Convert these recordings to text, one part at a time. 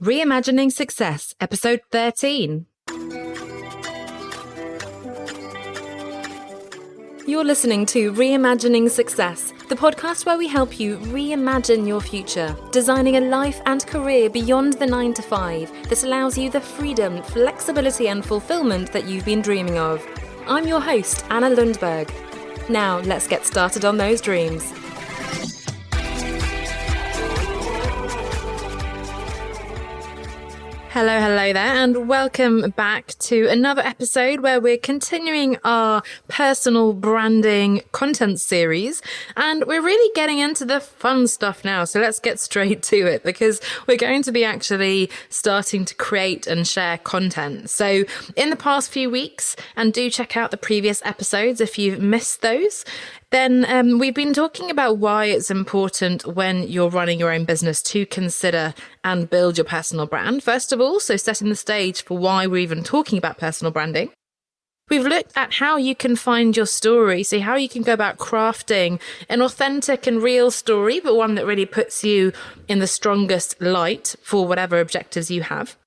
Reimagining Success, Episode 13. You're listening to Reimagining Success, the podcast where we help you reimagine your future, designing a life and career beyond the 9 to 5 that allows you the freedom, flexibility and fulfillment that you've been dreaming of. I'm your host, Anna Lundberg. Now, let's get started on those dreams. Hello there, and welcome back to another episode where we're continuing our personal branding content series, and we're really getting into the fun stuff now. So let's get straight to it, because we're going to be actually starting to create and share content. So in the past few weeks, and do check out the previous episodes if you've missed those, then we've been talking about why it's important when you're running your own business to consider and build your personal brand. First of all, so setting the stage for why we're even talking about personal branding. We've looked at how you can find your story, so how you can go about crafting an authentic and real story, but one that really puts you in the strongest light for whatever objectives you have.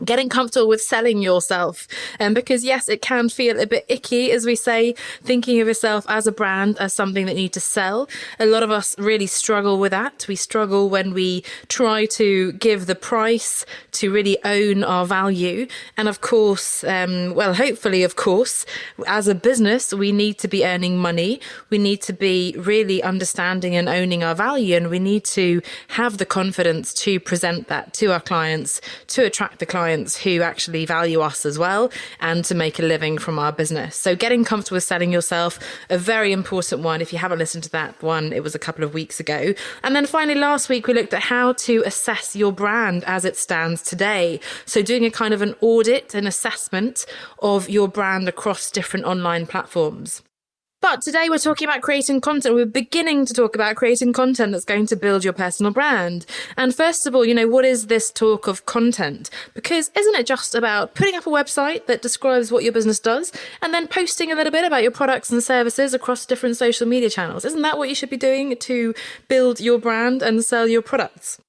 Getting comfortable with selling yourself, because yes, it can feel a bit icky, as we say, thinking of yourself as a brand, as something that you need to sell. A lot of us really struggle with that. We struggle when we try to give the price to really own our value. And of course, hopefully, of course, as a business, we need to be earning money. We need to be really understanding and owning our value. And we need to have the confidence to present that to our clients, to attract the clients who actually value us as well, and to make a living from our business. So getting comfortable with selling yourself, a very important one. If you haven't listened to that one, it was a couple of weeks ago. And then finally, last week, we looked at how to assess your brand as it stands today. So doing a kind of an audit, an assessment of your brand across different online platforms. But today we're talking about creating content. We're beginning to talk about creating content that's going to build your personal brand. And first of all, what is this talk of content? Because isn't it just about putting up a website that describes what your business does and then posting a little bit about your products and services across different social media channels? Isn't that what you should be doing to build your brand and sell your products?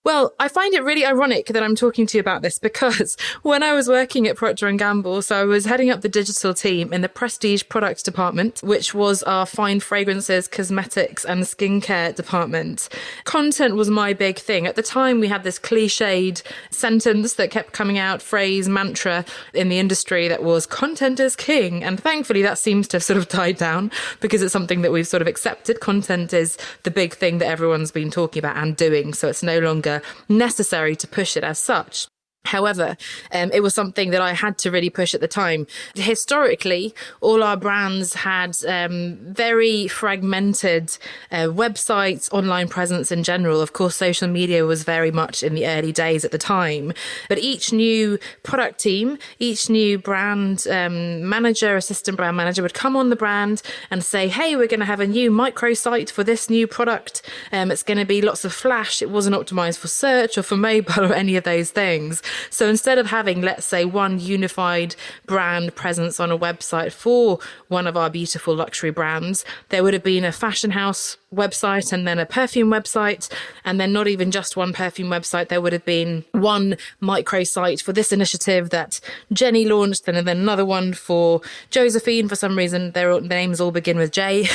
Well, I find it really ironic that I'm talking to you about this, because when I was working at Procter & Gamble, so I was heading up the digital team in the prestige products department, which was our fine fragrances, cosmetics and skincare department. Content was my big thing. At the time, we had this cliched sentence that kept coming out, phrase, mantra in the industry that was content is king. And thankfully, that seems to have sort of died down, because it's something that we've sort of accepted. Content is the big thing that everyone's been talking about and doing. So it's no longer necessary to push it as such. However, it was something that I had to really push at the time. Historically, all our brands had very fragmented websites, online presence in general. Of course, social media was very much in the early days at the time. But each new product team, each new brand manager, assistant brand manager would come on the brand and say, hey, we're going to have a new microsite for this new product. It's going to be lots of flash. It wasn't optimized for search or for mobile or any of those things. So instead of having, let's say, one unified brand presence on a website for one of our beautiful luxury brands, there would have been a fashion house website and then a perfume website, and then not even just one perfume website. There would have been one microsite for this initiative that Jenny launched, and then another one for Josephine. For some reason, their names all begin with J.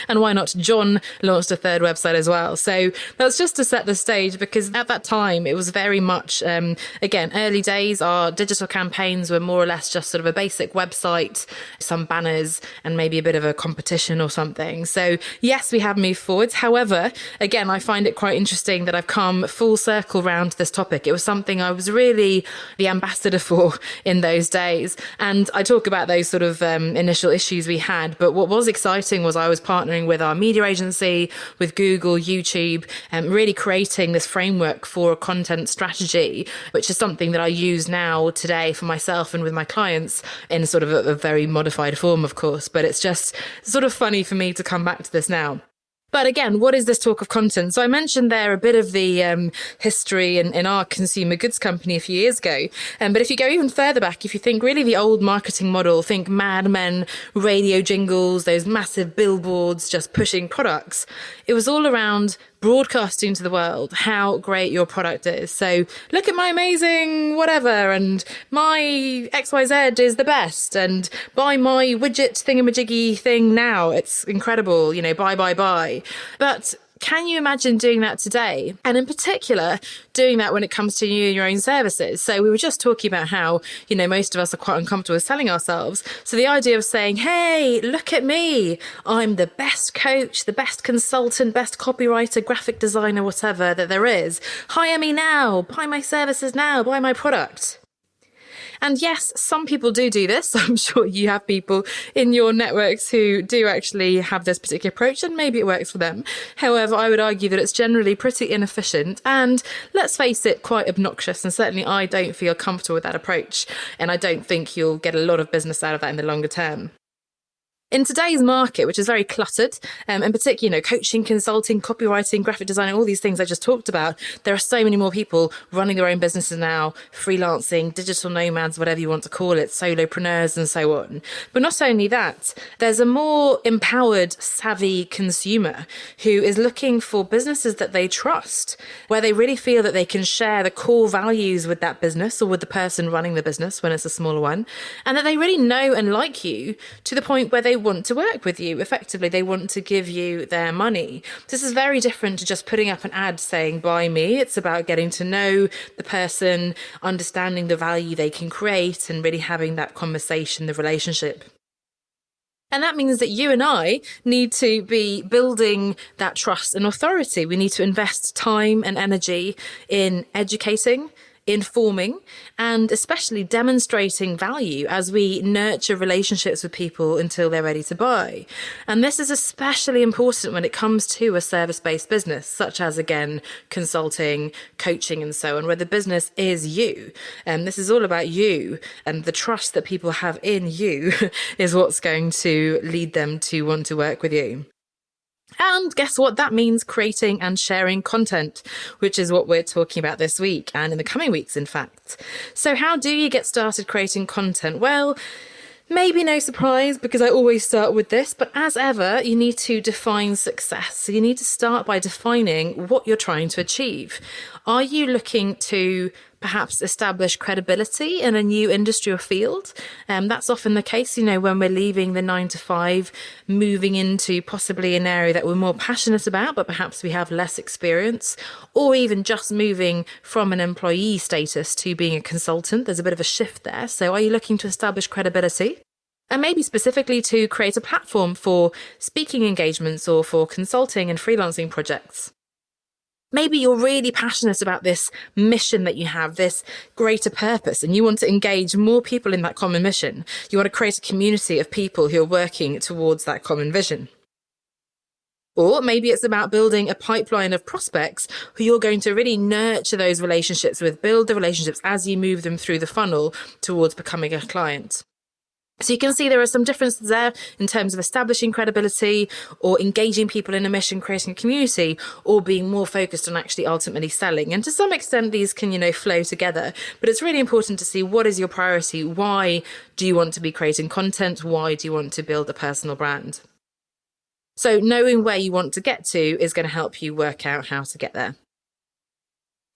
And why not John launched a third website as well? So that's just to set the stage, because at that time, it was very much, again, early days. Our digital campaigns were more or less just sort of a basic website, some banners, and maybe a bit of a competition or something. So yes, we have moved forwards. However, again, I find it quite interesting that I've come full circle round to this topic. It was something I was really the ambassador for in those days. And I talk about those sort of initial issues we had. But what was exciting was I was partnering with our media agency, with Google, YouTube, and really creating this framework for a content strategy, which is something that I use now today for myself and with my clients in sort of a very modified form, of course. But it's just sort of funny for me to come back to this now. But again, what is this talk of content? So I mentioned there a bit of the history in our consumer goods company a few years ago. But if you go even further back, if you think really the old marketing model, think Mad Men, radio jingles, those massive billboards just pushing products, it was all around broadcasting to the world how great your product is. So look at my amazing whatever, and my XYZ is the best, and buy my widget thingamajiggy thing now. It's incredible, buy. But can you imagine doing that today? And in particular, doing that when it comes to you and your own services. So we were just talking about how, most of us are quite uncomfortable with selling ourselves. So the idea of saying, hey, look at me. I'm the best coach, the best consultant, best copywriter, graphic designer, whatever that there is. Hire me now. Buy my services now. Buy my product. And yes, some people do this. I'm sure you have people in your networks who do actually have this particular approach, and maybe it works for them. However, I would argue that it's generally pretty inefficient and, let's face it, quite obnoxious. And certainly I don't feel comfortable with that approach. And I don't think you'll get a lot of business out of that in the longer term. In today's market, which is very cluttered, in particular, coaching, consulting, copywriting, graphic design, all these things I just talked about, there are so many more people running their own businesses now, freelancing, digital nomads, whatever you want to call it, solopreneurs and so on. But not only that, there's a more empowered, savvy consumer who is looking for businesses that they trust, where they really feel that they can share the core values with that business or with the person running the business when it's a smaller one, and that they really know and like you to the point where they want to work with you. Effectively, they want to give you their money. This is very different to just putting up an ad saying, buy me. It's about getting to know the person, understanding the value they can create, and really having that conversation, the relationship. And that means that you and I need to be building that trust and authority. We need to invest time and energy in educating, informing, and especially demonstrating value as we nurture relationships with people until they're ready to buy. And this is especially important when it comes to a service-based business, such as, again, consulting, coaching, and so on, where the business is you. And this is all about you, and the trust that people have in you is what's going to lead them to want to work with you. And guess what? That means creating and sharing content, which is what we're talking about this week and in the coming weeks, in fact. So how do you get started creating content? Well, maybe no surprise, because I always start with this, but as ever, you need to define success. So you need to start by defining what you're trying to achieve. Are you looking to perhaps establish credibility in a new industry or field? That's often the case, when we're leaving the 9 to 5, moving into possibly an area that we're more passionate about, but perhaps we have less experience, or even just moving from an employee status to being a consultant. There's a bit of a shift there. So are you looking to establish credibility? And maybe specifically to create a platform for speaking engagements or for consulting and freelancing projects. Maybe you're really passionate about this mission that you have, this greater purpose, and you want to engage more people in that common mission. You want to create a community of people who are working towards that common vision. Or maybe it's about building a pipeline of prospects who you're going to really nurture those relationships with, build the relationships as you move them through the funnel towards becoming a client. So you can see there are some differences there in terms of establishing credibility or engaging people in a mission, creating a community, or being more focused on actually ultimately selling. And to some extent, these can, flow together. But it's really important to see what is your priority. Why do you want to be creating content? Why do you want to build a personal brand? So knowing where you want to get to is going to help you work out how to get there.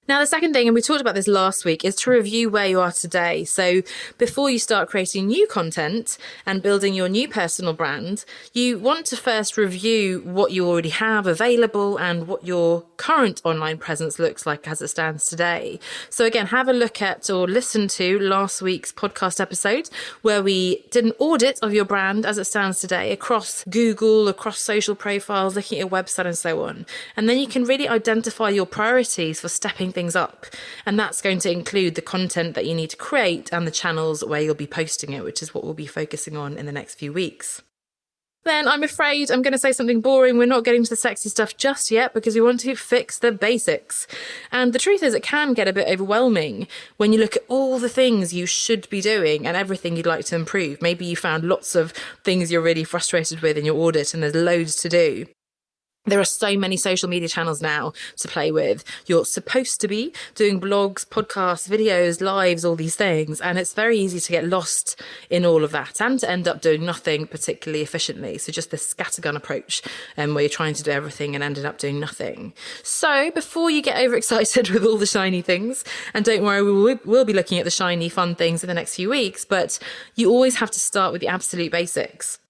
Now, the second thing, and we talked about this last week, is to review where you are today. So before you start creating new content and building your new personal brand, you want to first review what you already have available and what your current online presence looks like as it stands today. So again, have a look at or listen to last week's podcast episode where we did an audit of your brand as it stands today across Google, across social profiles, looking at your website and so on. And then you can really identify your priorities for stepping things up, and that's going to include the content that you need to create and the channels where you'll be posting it, which is what we'll be focusing on in the next few weeks. Then I'm afraid I'm going to say something boring. We're not getting to the sexy stuff just yet because we want to fix the basics. And the truth is it can get a bit overwhelming when you look at all the things you should be doing and everything you'd like to improve. Maybe you found lots of things you're really frustrated with in your audit and there's loads to do. There are so many social media channels now to play with. You're supposed to be doing blogs, podcasts, videos, lives, all these things. And it's very easy to get lost in all of that and to end up doing nothing particularly efficiently. So just this scattergun approach where you're trying to do everything and ended up doing nothing. So before you get overexcited with all the shiny things, and don't worry, we'll be looking at the shiny fun things in the next few weeks, but you always have to start with the absolute basics.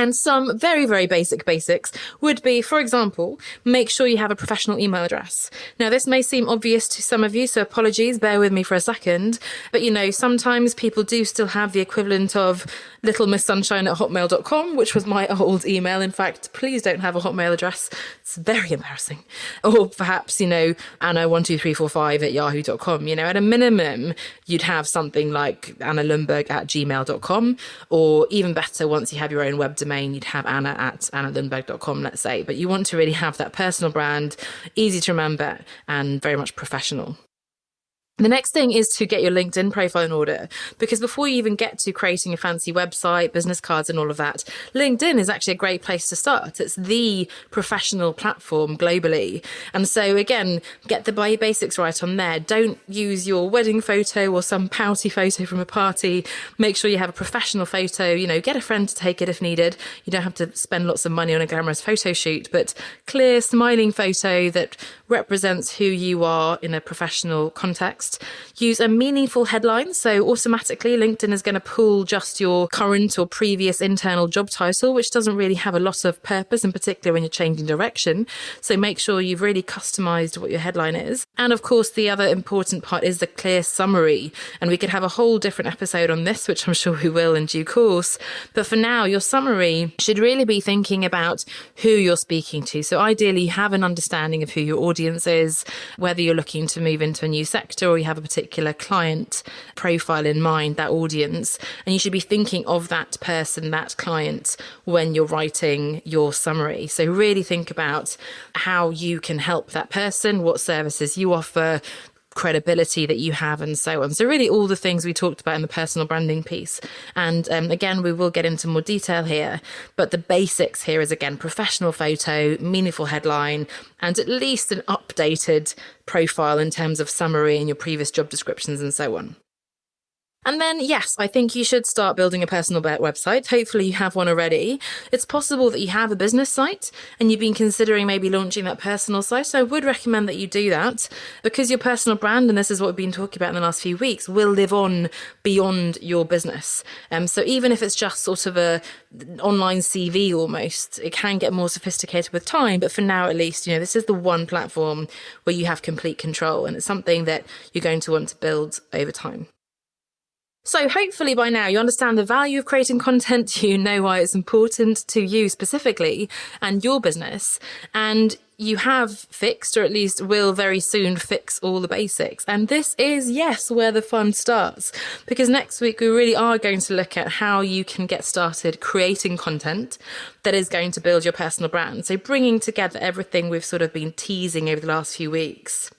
And some very, very basics would be, for example, make sure you have a professional email address. Now, this may seem obvious to some of you, so apologies, bear with me for a second. But, sometimes people do still have the equivalent of littlemisssunshine@hotmail.com, which was my old email. In fact, please don't have a Hotmail address. It's very embarrassing. Or perhaps, Anna12345@yahoo.com. At a minimum, you'd have something like annalundberg@gmail.com, or even better, once you have your own web domain, you'd have anna@annalundberg.com, let's say. But you want to really have that personal brand, easy to remember, and very much professional. The next thing is to get your LinkedIn profile in order, because before you even get to creating a fancy website, business cards and all of that, LinkedIn is actually a great place to start. It's the professional platform globally. And so again, get the basics right on there. Don't use your wedding photo or some pouty photo from a party. Make sure you have a professional photo, get a friend to take it if needed. You don't have to spend lots of money on a glamorous photo shoot, but clear, smiling photo that represents who you are in a professional context. Use a meaningful headline. So automatically LinkedIn is going to pull just your current or previous internal job title, which doesn't really have a lot of purpose, in particular when you're changing direction. So make sure you've really customized what your headline is. And of course, the other important part is the clear summary. And we could have a whole different episode on this, which I'm sure we will in due course. But for now, your summary should really be thinking about who you're speaking to. So ideally, you have an understanding of who your audience is, whether you're looking to move into a new sector or you have a particular client profile in mind, that audience, and you should be thinking of that person, that client, when you're writing your summary. So really think about how you can help that person, what services you offer, credibility that you have, and so on. So really all the things we talked about in the personal branding piece. And again, we will get into more detail here, but the basics here is, again, professional photo, meaningful headline, and at least an updated profile in terms of summary and your previous job descriptions and so on. And then, yes, I think you should start building a personal website. Hopefully you have one already. It's possible that you have a business site and you've been considering maybe launching that personal site. So I would recommend that you do that, because your personal brand, and this is what we've been talking about in the last few weeks, will live on beyond your business. So even if it's just sort of an online CV almost, it can get more sophisticated with time. But for now, at least, this is the one platform where you have complete control, and it's something that you're going to want to build over time. So hopefully by now you understand the value of creating content, you know why it's important to you specifically and your business, and you have fixed, or at least will very soon fix, all the basics. And this is, yes, where the fun starts, because next week we really are going to look at how you can get started creating content that is going to build your personal brand. So bringing together everything we've sort of been teasing over the last few weeks.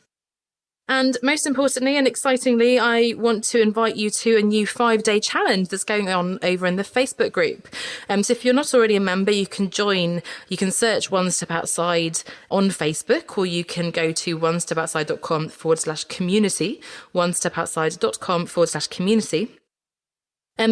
And most importantly and excitingly, I want to invite you to a new 5-day challenge that's going on over in the Facebook group. So if you're not already a member, you can join. You can search One Step Outside on Facebook, or you can go to onestepoutside.com/community, onestepoutside.com/community.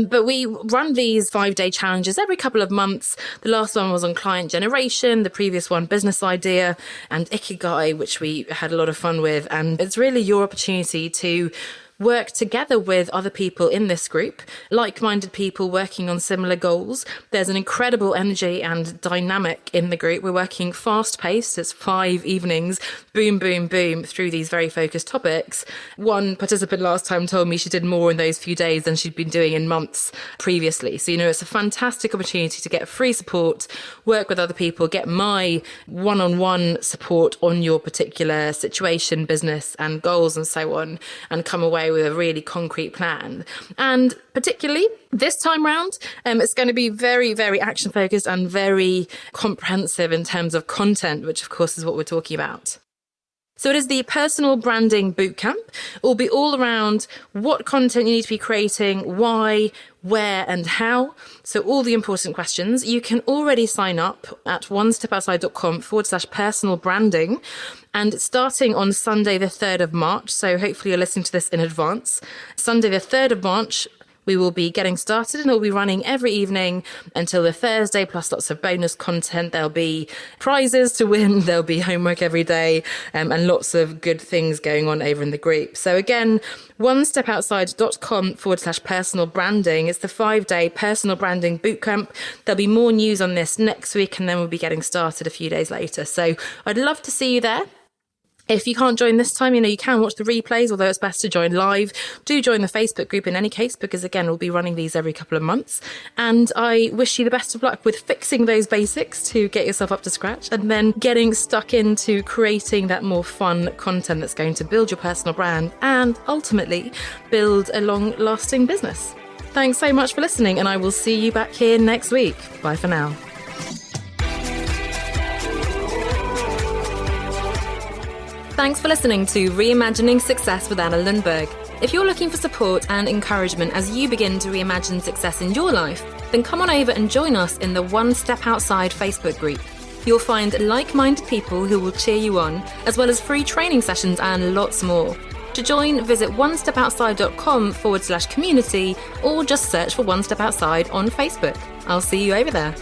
But we run these 5-day challenges every couple of months. The last one was on client generation, the previous one business idea, and Ikigai, which we had a lot of fun with. And it's really your opportunity to work together with other people in this group, like-minded people working on similar goals. There's an incredible energy and dynamic in the group. We're working fast-paced. It's 5 evenings, boom, boom, boom, through these very focused topics. One participant last time told me she did more in those few days than she'd been doing in months previously. So, it's a fantastic opportunity to get free support, work with other people, get my one-on-one support on your particular situation, business and goals and so on, and come away with a really concrete plan. And particularly this time round, it's going to be very, very action focused and very comprehensive in terms of content, which of course is what we're talking about. So it is the personal branding bootcamp. It will be all around what content you need to be creating, why, where, and how. So all the important questions. You can already sign up at onestepoutside.com/personal branding. And starting on Sunday, the 3rd of March, so hopefully you're listening to this in advance, Sunday, the 3rd of March, we will be getting started, and it'll be running every evening until the Thursday, plus lots of bonus content. There'll be prizes to win. There'll be homework every day, and lots of good things going on over in the group. So again, onestepoutside.com/personal branding. It's the 5-day personal branding bootcamp. There'll be more news on this next week, and then we'll be getting started a few days later. So I'd love to see you there. If you can't join this time, you can watch the replays, although it's best to join live. Do join the Facebook group in any case, because again, we'll be running these every couple of months. And I wish you the best of luck with fixing those basics to get yourself up to scratch, and then getting stuck into creating that more fun content that's going to build your personal brand and ultimately build a long-lasting business. Thanks so much for listening, and I will see you back here next week. Bye for now. Thanks for listening to Reimagining Success with Anna Lundberg. If you're looking for support and encouragement as you begin to reimagine success in your life, then come on over and join us in the One Step Outside Facebook group. You'll find like-minded people who will cheer you on, as well as free training sessions and lots more. To join, visit onestepoutside.com/community, or just search for One Step Outside on Facebook. I'll see you over there.